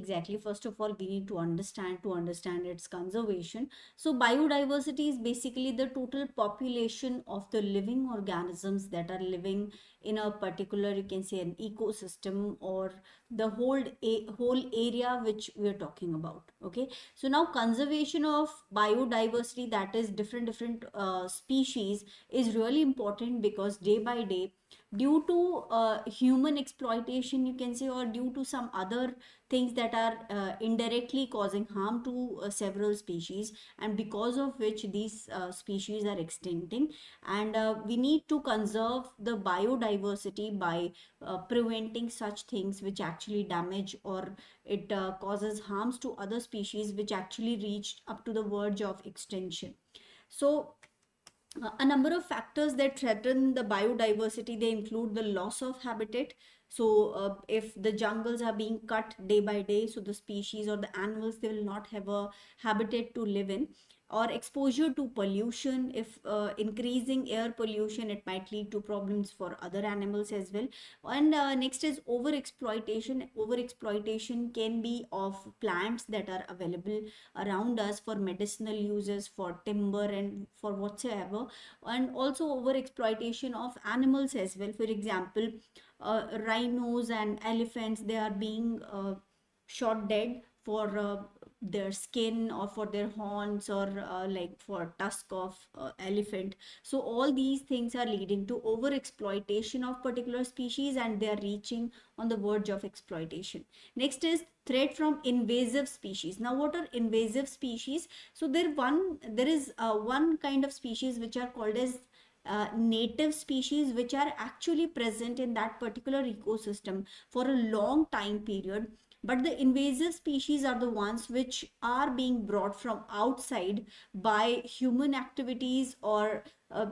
Exactly. First of all, we need to understand its conservation. So biodiversity is basically the total population of the living organisms that are living in a particular, you can say, an ecosystem, or the whole area which we are talking about. Okay. So now conservation of biodiversity, that is different species, is really important, because day by day, due to human exploitation, you can say, or due to some other things that are indirectly causing harm to several species, and because of which these species are extincting. And we need to conserve the biodiversity by preventing such things which actually damage, or it causes harms to other species which actually reached up to the verge of extinction. So a number of factors that threaten the biodiversity, they include the loss of habitat. So if the jungles are being cut day by day, so the species or the animals, they will not have a habitat to live in. Or exposure to pollution, if increasing air pollution, it might lead to problems for other animals as well. And next is over exploitation. Over exploitation can be of plants that are available around us for medicinal uses, for timber and for whatsoever. And also over exploitation of animals as well. For example, rhinos and elephants, they are being shot dead for their skin, or for their horns, or like for tusk of elephant. So all these things are leading to over exploitation of particular species, and they are reaching on the verge of exploitation. Next is threat from invasive species. Now what are invasive species? So there is one kind of species which are called as native species, which are actually present in that particular ecosystem for a long time period. But the invasive species are the ones which are being brought from outside by human activities, or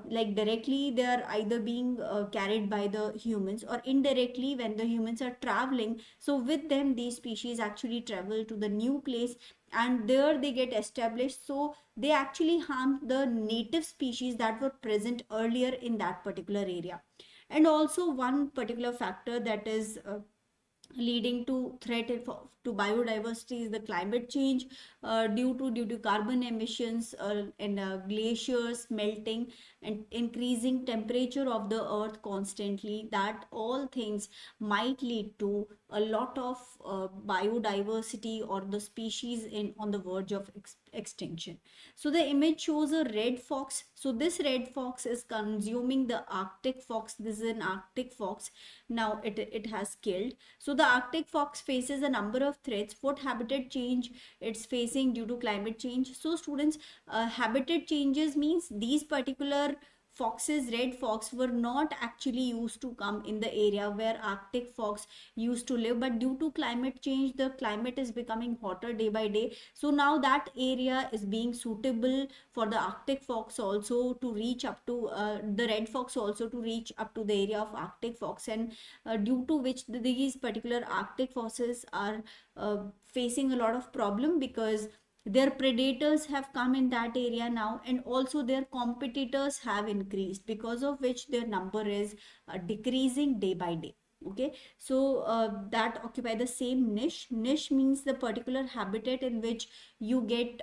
like directly they are either being carried by the humans, or indirectly when the humans are traveling. So with them, these species actually travel to the new place, and there they get established. So they actually harm the native species that were present earlier in that particular area. And also one particular factor that is leading to threat to biodiversity is the climate change, due to carbon emissions, and glaciers melting, and increasing temperature of the earth constantly. That all things might lead to a lot of biodiversity, or the species in on the verge of extinction. So the image shows a red fox. So this red fox is consuming the Arctic fox. This is an Arctic fox. Now it has killed. So the Arctic fox faces a number of threats. What habitat change it's facing due to climate change? So students, habitat changes means these particular foxes, red fox, were not actually used to come in the area where Arctic fox used to live, but due to climate change, the climate is becoming hotter day by day. So now that area is being suitable for the Arctic fox also to reach up to, the red fox also to reach up to the area of Arctic fox. And due to which these particular Arctic foxes are facing a lot of problem, because their predators have come in that area now, and also their competitors have increased, because of which their number is decreasing day by day. Okay. So that occupy the same niche. Niche means the particular habitat in which you get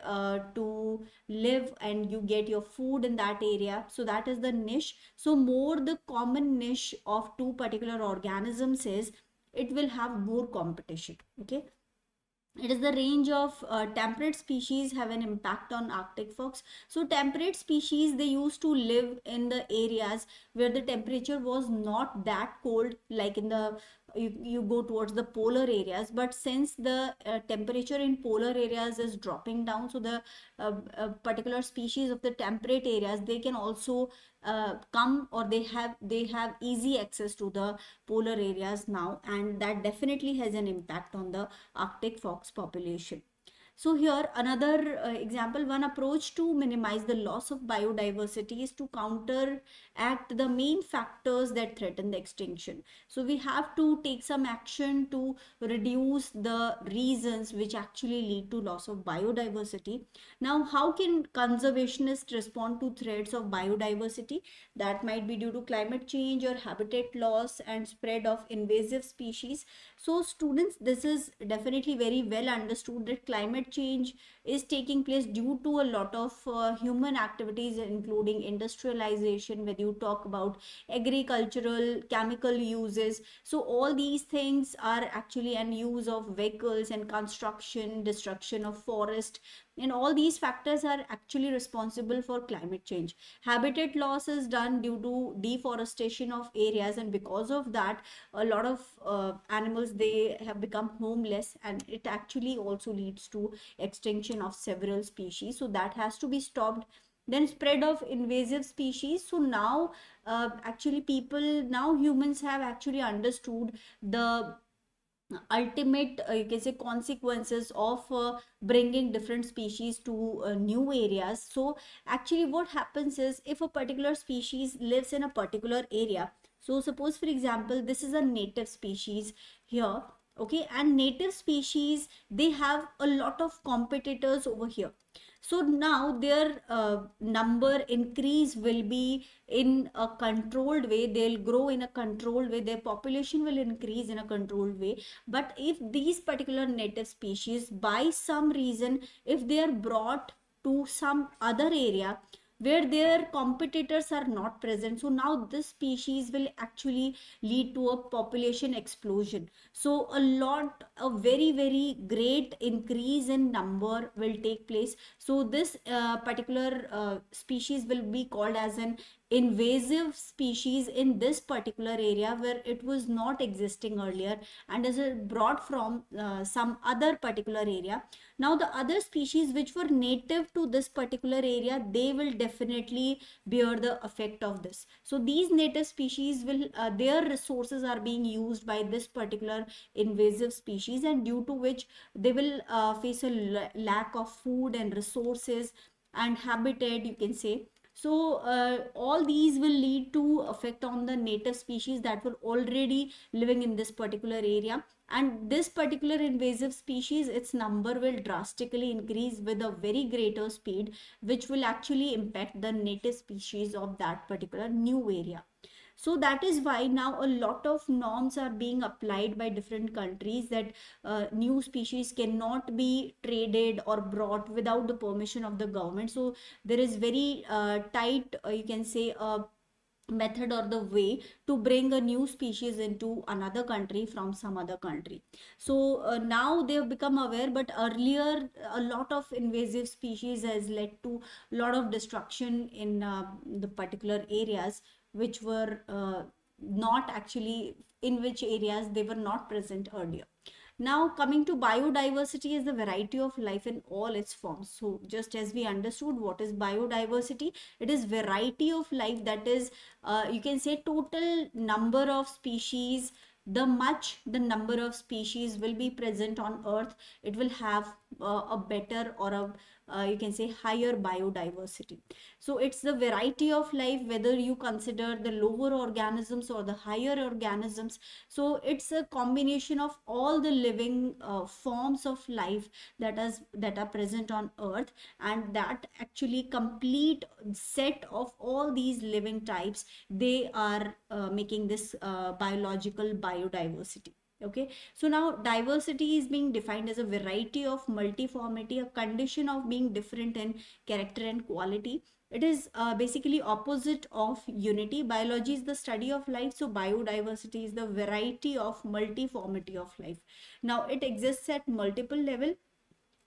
to live, and you get your food in that area. So that is the niche. So more the common niche of two particular organisms is, it will have more competition. Okay. It is the range of temperate species have an impact on Arctic fox. So temperate species, they used to live in the areas where the temperature was not that cold, like in the, you go towards the polar areas. But since the temperature in polar areas is dropping down, so the particular species of the temperate areas, they can also come, or they have easy access to the polar areas now, and that definitely has an impact on the Arctic fox population. So here another example, one approach to minimize the loss of biodiversity is to counteract the main factors that threaten the extinction. So we have to take some action to reduce the reasons which actually lead to loss of biodiversity. Now, how can conservationists respond to threats of biodiversity? That might be due to climate change or habitat loss and spread of invasive species. So students, this is definitely very well understood that climate change is taking place due to a lot of human activities, including industrialization, whether you talk about agricultural, chemical uses. So all these things are actually an use of vehicles and construction, destruction of forest, and all these factors are actually responsible for climate change. Habitat loss is done due to deforestation of areas, and because of that a lot of animals, they have become homeless, and it actually also leads to extinction of several species, so that has to be stopped. Then spread of invasive species. So now actually people, now humans have actually understood the ultimate you can say consequences of bringing different species to new areas. So actually what happens is, if a particular species lives in a particular area, so suppose for example this is a native species here, okay, and native species, they have a lot of competitors over here. So now their number increase will be in a controlled way, they'll grow in a controlled way, their population will increase in a controlled way. But if these particular native species by some reason, if they are brought to some other area where their competitors are not present, so now this species will actually lead to a population explosion. So a very very great increase in number will take place. So this particular species will be called as an invasive species in this particular area where it was not existing earlier, and is brought from some other particular area. Now the other species which were native to this particular area, they will definitely bear the effect of this. So these native species will their resources are being used by this particular invasive species, and due to which they will face a lack of food and resources and habitat, you can say. So all these will lead to effect on the native species that were already living in this particular area, and this particular invasive species, its number will drastically increase with a very greater speed, which will actually impact the native species of that particular new area. So that is why now a lot of norms are being applied by different countries that new species cannot be traded or brought without the permission of the government. So there is very tight, you can say, method or the way to bring a new species into another country from some other country. So now they have become aware, but earlier a lot of invasive species has led to a lot of destruction in the particular areas which were not actually, in which areas they were not present earlier. Now coming to biodiversity is the variety of life in all its forms. So just as we understood what is biodiversity, it is variety of life, that is you can say total number of species, the much the number of species will be present on earth, it will have a better or a you can say higher biodiversity. So it's the variety of life, whether you consider the lower organisms or the higher organisms. So it's a combination of all the living forms of life that are present on earth, and that actually complete set of all these living types, they are making this biological biodiversity. Okay, so now diversity is being defined as a variety of multiformity, a condition of being different in character and quality. It is basically opposite of unity. Biology is the study of life, so biodiversity is the variety of multiformity of life. Now it exists at multiple level.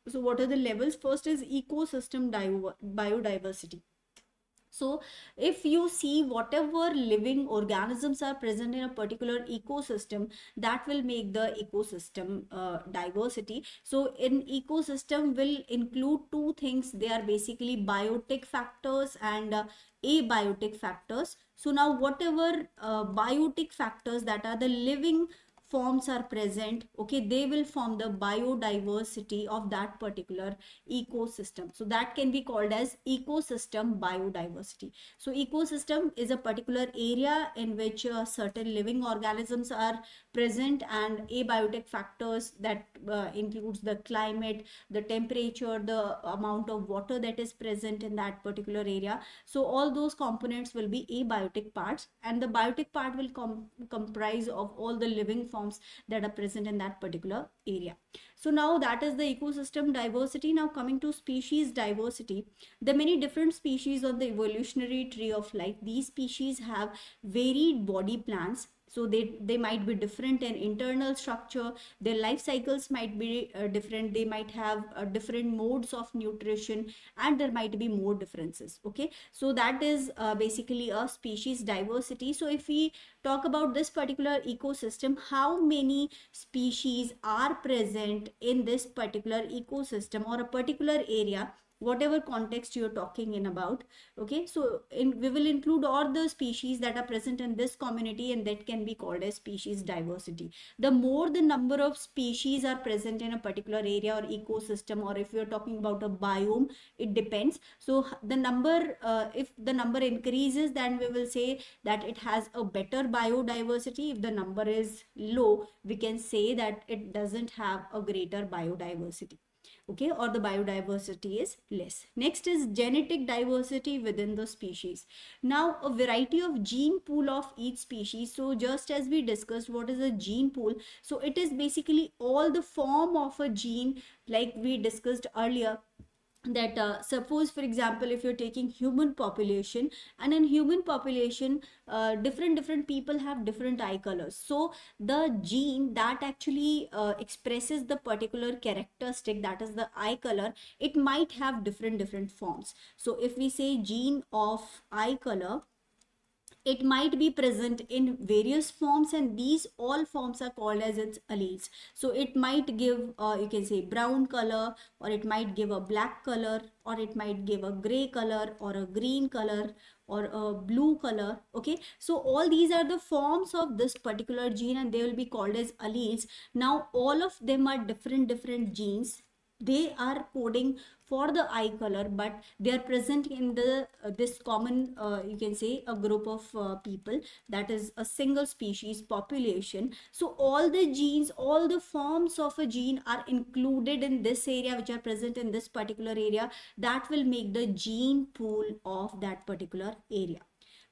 So what are the levels? First is ecosystem biodiversity. So if you see whatever living organisms are present in a particular ecosystem, that will make the ecosystem diversity. So in ecosystem will include two things. They are basically biotic factors and abiotic factors. So now whatever biotic factors, that are the living forms are present, okay, they will form the biodiversity of that particular ecosystem. So that can be called as ecosystem biodiversity. So ecosystem is a particular area in which certain living organisms are present, and abiotic factors that includes the climate, the temperature, the amount of water that is present in that particular area. So all those components will be abiotic parts, and the biotic part will comprise of all the living forms that are present in that particular area. So now that is the ecosystem diversity. Now coming to species diversity, the many different species on the evolutionary tree of life, these species have varied body plans. So they might be different in internal structure, their life cycles might be different, they might have different modes of nutrition, and there might be more differences. Okay, so that is basically a species diversity. So if we talk about this particular ecosystem, how many species are present in this particular ecosystem or a particular area, whatever context you're talking in about. Okay, so we will include all the species that are present in this community, and that can be called as species diversity. The more the number of species are present in a particular area or ecosystem, or if you're talking about a biome, it depends. So the number, if the number increases, then we will say that it has a better biodiversity. If the number is low, we can say that it doesn't have a greater biodiversity. Okay, or the biodiversity is less. Next is genetic diversity within the species. Now a variety of gene pool of each species. So just as we discussed what is a gene pool, so it is basically all the form of a gene, like we discussed earlier, that suppose for example if you're taking human population, and in human population different people have different eye colors. So the gene that actually expresses the particular characteristic, that is the eye color, it might have different forms. So if we say gene of eye color, it might be present in various forms, and these all forms are called as its alleles. So it might give you can say brown color, or it might give a black color, or it might give a gray color, or a green color, or a blue color. Okay, so all these are the forms of this particular gene, and they will be called as alleles. Now all of them are different genes, they are coding for the eye color, but they are present in the this common you can say a group of people, that is a single species population. So all the genes, all the forms of a gene are included in this area, which are present in this particular area, that will make the gene pool of that particular area.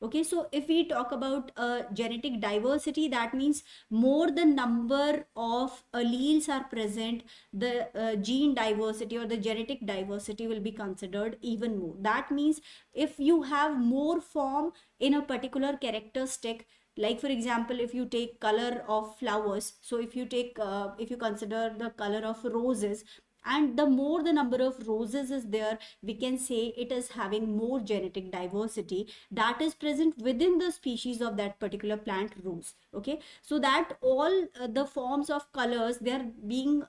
Okay, so if we talk about genetic diversity, that means more the number of alleles are present, the gene diversity or the genetic diversity will be considered even more. That means if you have more form in a particular characteristic, like for example if you take color of flowers, so if you take if you consider the color of roses, and the more the number of roses is there, we can say it is having more genetic diversity that is present within the species of that particular plant rose. Okay, so that all the forms of colors, they are being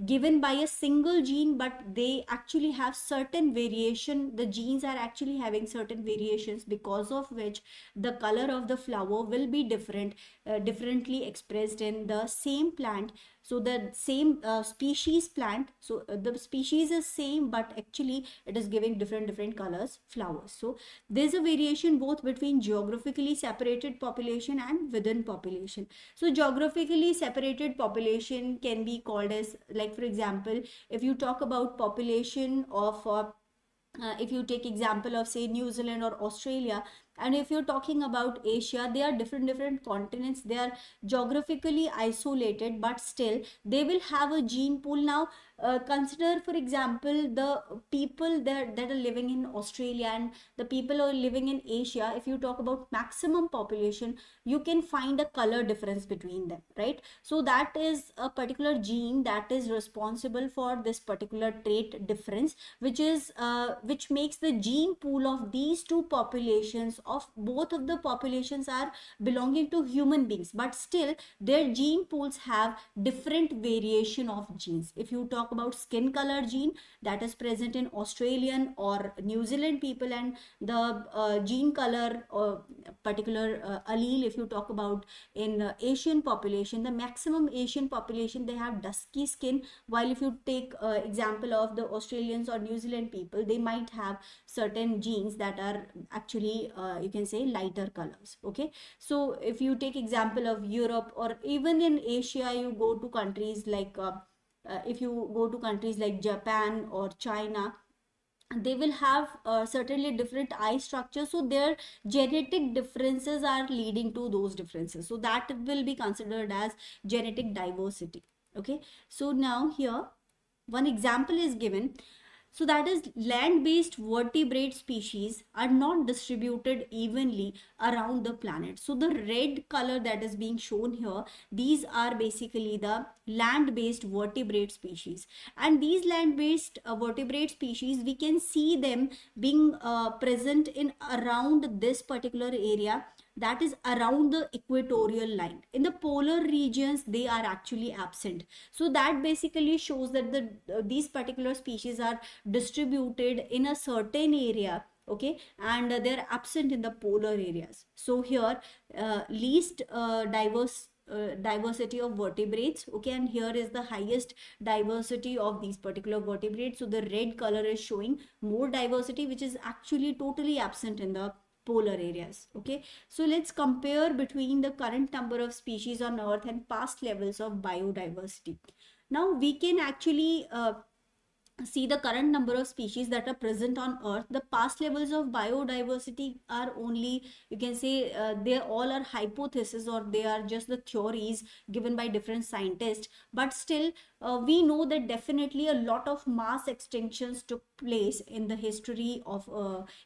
given by a single gene, but they actually have certain variation. The genes are actually having certain variations, because of which the color of the flower will be different, differently expressed in the same plant. So the same species plant, so the species is same, but actually it is giving different colors flowers. So there's a variation both between geographically separated population and within population. So geographically separated population can be called as, like for example if you talk about population of if you take example of say New Zealand or Australia, and if you're talking about Asia, they are different continents, they are geographically isolated, but still they will have a gene pool. Now consider for example the people that are living in Australia and the people who are living in Asia. If you talk about maximum population, you can find a color difference between them, right? So that is a particular gene that is responsible for this particular trait difference, which is which makes the gene pool of these two populations of both of the populations are belonging to human beings, but still their gene pools have different variation of genes. If you talk about skin color gene, that is present in Australian or New Zealand people, and the gene color particular allele, if you talk about in Asian population, the maximum Asian population, they have dusky skin, while if you take example of the Australians or New Zealand people, they might have certain genes that are actually you can say lighter colors. Okay, so if you take example of Europe or even in Asia, you go to countries like if you go to countries like Japan or China, they will have certainly different eye structures, so their genetic differences are leading to those differences, so that will be considered as genetic diversity. Okay, so now here one example is given. So that is, land-based vertebrate species are not distributed evenly around the planet. So the red color that is being shown here, these are basically the land-based vertebrate species. And these land-based vertebrate species, we can see them being present in around this particular area, that is around the equatorial line. In the polar regions, they are actually absent. So that basically shows that these particular species are distributed in a certain area. Okay, and they're absent in the polar areas. So here least diversity of vertebrates. Okay, and here is the highest diversity of these particular vertebrates. So the red color is showing more diversity, which is actually totally absent in the polar areas. Okay, so let's compare between the current number of species on Earth and past levels of biodiversity. Now we can actually see the current number of species that are present on Earth. The past levels of biodiversity are only, you can say, they all are hypotheses, or they are just the theories given by different scientists. But still, we know that definitely a lot of mass extinctions took place in the history of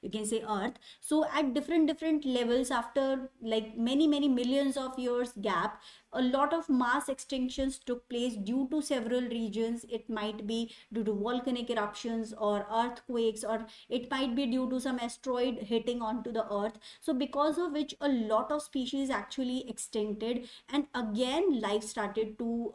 you can say Earth. So at different levels, after like many millions of years gap, a lot of mass extinctions took place due to several regions. It might be due to volcanic eruptions or earthquakes, or it might be due to some asteroid hitting onto the Earth. So because of which a lot of species actually extincted, and again life started to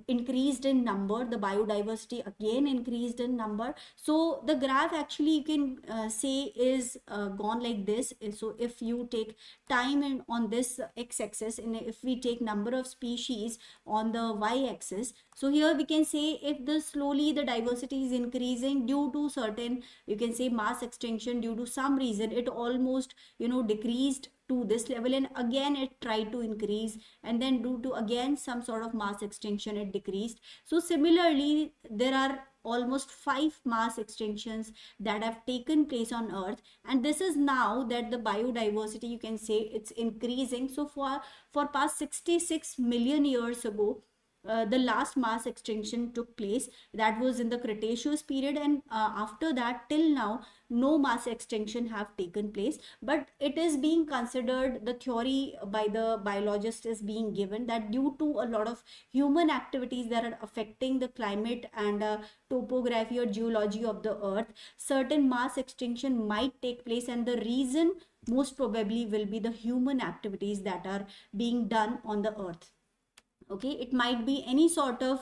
increased in number. The biodiversity again increased in number. So the graph actually, you can say, is gone like this. So if you take time in on this x-axis, and if we take number of species on the y-axis, so here we can say if the slowly the diversity is increasing due to certain, you can say, mass extinction, due to some reason it almost decreased to this level, and again it tried to increase, and then due to again some sort of mass extinction it decreased. So similarly, there are almost 5 mass extinctions that have taken place on Earth, and this is now that the biodiversity, you can say, it's increasing. So for past 66 million years ago, the last mass extinction took place. That was in the Cretaceous period, and after that till now no mass extinction have taken place. But it is being considered, the theory by the biologist is being given, that due to a lot of human activities that are affecting the climate and topography or geology of the Earth, certain mass extinction might take place, and the reason most probably will be the human activities that are being done on the Earth. Okay, it might be any sort of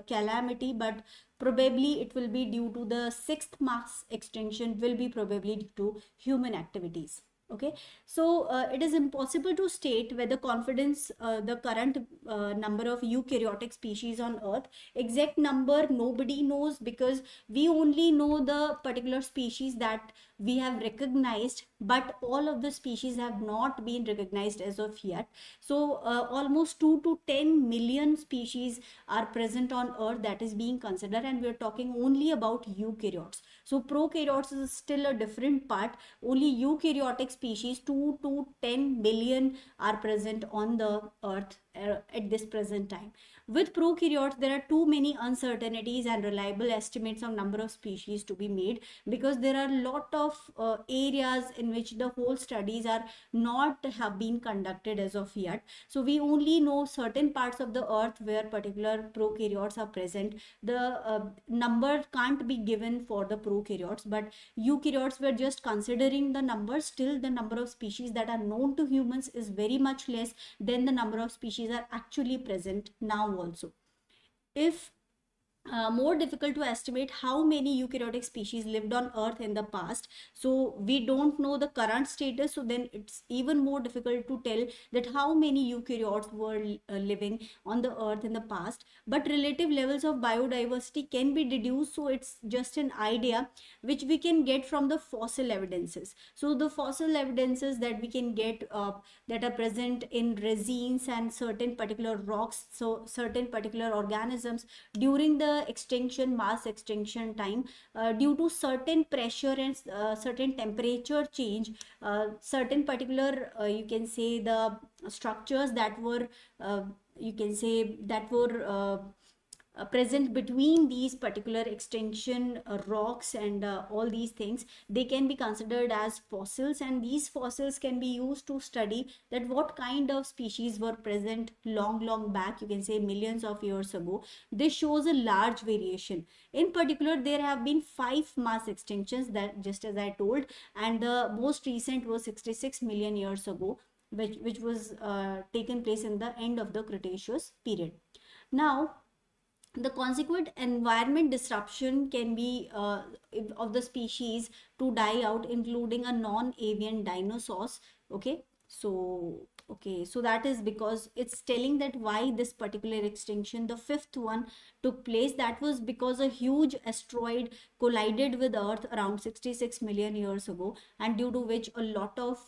calamity, but probably it will be due to the sixth mass extinction, will be probably due to human activities. Okay, so it is impossible to state whether confidence the current number of eukaryotic species on Earth. Exact number nobody knows, because we only know the particular species that we have recognized, but all of the species have not been recognized as of yet. So almost 2 to 10 million species are present on Earth that is being considered, and we are talking only about eukaryotes. So prokaryotes is still a different part. Only eukaryotic species 2 to 10 billion are present on the Earth at this present time. With prokaryotes, there are too many uncertainties and reliable estimates of number of species to be made, because there are a lot of areas in which the whole studies are not have been conducted as of yet. So we only know certain parts of the earth where particular prokaryotes are present. The number can't be given for the prokaryotes, but eukaryotes, were just considering the number. Still, the number of species that are known to humans is very much less than the number of species are actually present now also. If more difficult to estimate how many eukaryotic species lived on earth in the past, so we don't know the current status, so then it's even more difficult to tell that how many eukaryotes were living on the earth in the past. But relative levels of biodiversity can be deduced, so it's just an idea which we can get from the fossil evidences. So the fossil evidences that we can get that are present in resins and certain particular rocks, so certain particular organisms during the mass extinction time, due to certain pressure and certain temperature change, certain particular you can say the structures that were you can say that were present between these particular extinction rocks and all these things, they can be considered as fossils, and these fossils can be used to study that what kind of species were present long back, you can say millions of years ago. This shows a large variation. In particular, there have been 5 mass extinctions, that just as I told, and the most recent was 66 million years ago, which was taken place in the end of the Cretaceous period. Now, the consequent environment disruption can be of the species to die out, including a non-avian dinosaurs. Okay, so that is because it's telling that why this particular extinction, the fifth one, took place. That was because a huge asteroid collided with earth around 66 million years ago, and due to which a lot of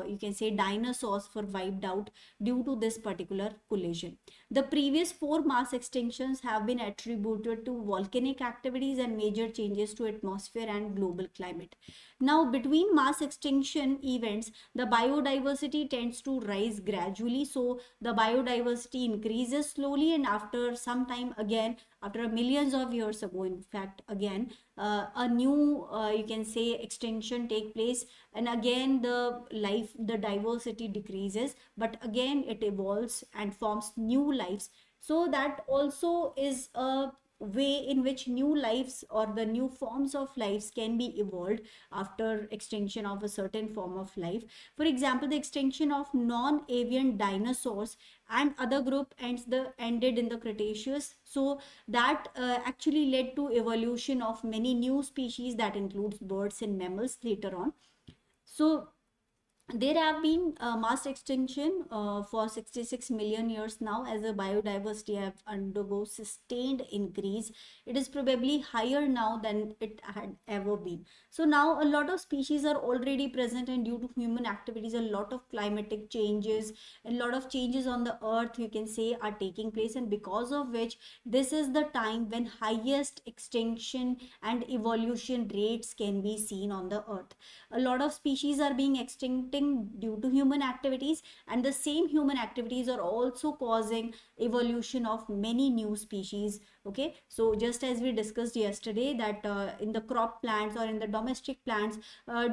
you can say dinosaurs were wiped out due to this particular collision. The previous 4 mass extinctions have been attributed to volcanic activities and major changes to atmosphere and global climate. Now, between mass extinction events, the biodiversity tends to rise gradually. So the biodiversity increases slowly, and after some time, again, after millions of years ago, in fact, again, a new you can say extinction take place, and again the diversity decreases, but again it evolves and forms new lives. So that also is a way in which new lives or the new forms of lives can be evolved after extinction of a certain form of life. For example, the extinction of non-avian dinosaurs and other group ended in the Cretaceous, so that actually led to evolution of many new species that includes birds and mammals later on. So there have been mass extinction for 66 million years now, as a biodiversity have undergo sustained increase. It is probably higher now than it had ever been. So now a lot of species are already present, and due to human activities, a lot of climatic changes, a lot of changes on the earth, you can say, are taking place, and because of which this is the time when highest extinction and evolution rates can be seen on the earth. A lot of species are being extincting due to human activities, and the same human activities are also causing evolution of many new species. Okay, so just as we discussed yesterday that in the crop plants or in the domestic plants,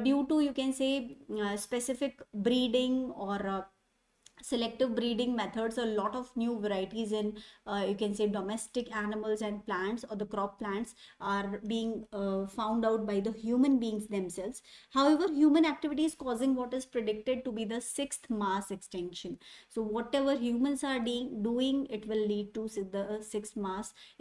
due to you can say specific breeding or selective breeding methods, a lot of new varieties in you can say domestic animals and plants or the crop plants are being found out by the human beings themselves. However, human activity is causing what is predicted to be the 6th mass extinction. So whatever humans are doing, it will lead to the 6th mass